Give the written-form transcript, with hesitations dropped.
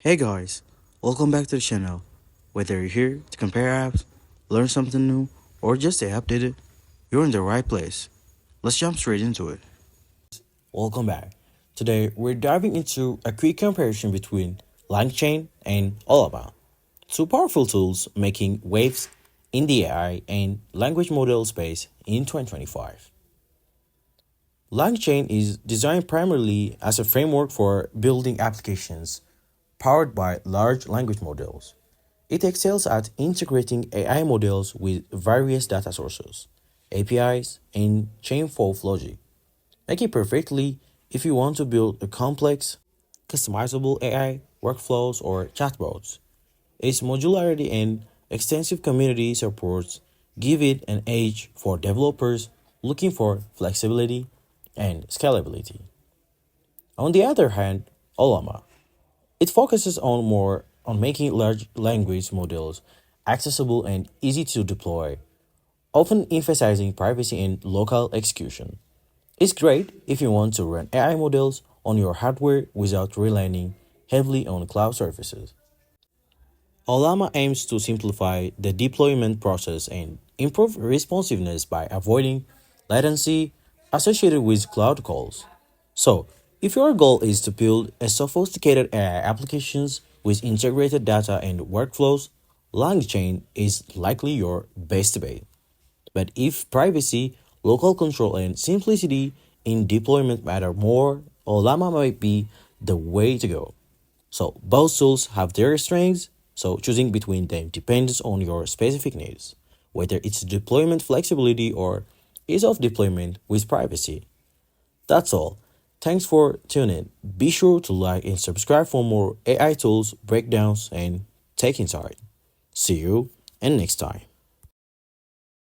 Hey guys, welcome back to the channel. Whether you're here to compare apps, learn something new, or just stay updated, you're in the right place. Let's jump straight into it. Welcome back. Today, we're diving into a quick comparison between LangChain and Ollama, two powerful tools making waves in the AI and language model space in 2025. LangChain is designed primarily as a framework for building applications powered by large language models. It excels at integrating AI models with various data sources, APIs, and chain fault logic. Make it perfectly if you want to build a complex, customizable AI workflows or chatbots. Its modularity and extensive community supports give it an edge for developers looking for flexibility and scalability. On the other hand, Ollama, it focuses on making large language models accessible and easy to deploy, often emphasizing privacy and local execution. It's great if you want to run AI models on your hardware without relying heavily on cloud services. Ollama aims to simplify the deployment process and improve responsiveness by avoiding latency associated with cloud calls. So, if your goal is to build a sophisticated AI applications with integrated data and workflows, LangChain is likely your best bet. But if privacy, local control, and simplicity in deployment matter more, Ollama might be the way to go. So both tools have their strengths, so choosing between them depends on your specific needs, whether it's deployment flexibility or ease of deployment with privacy. That's all. Thanks for tuning. Be sure to like and subscribe for more AI tools, breakdowns, and tech insight. See you and next time.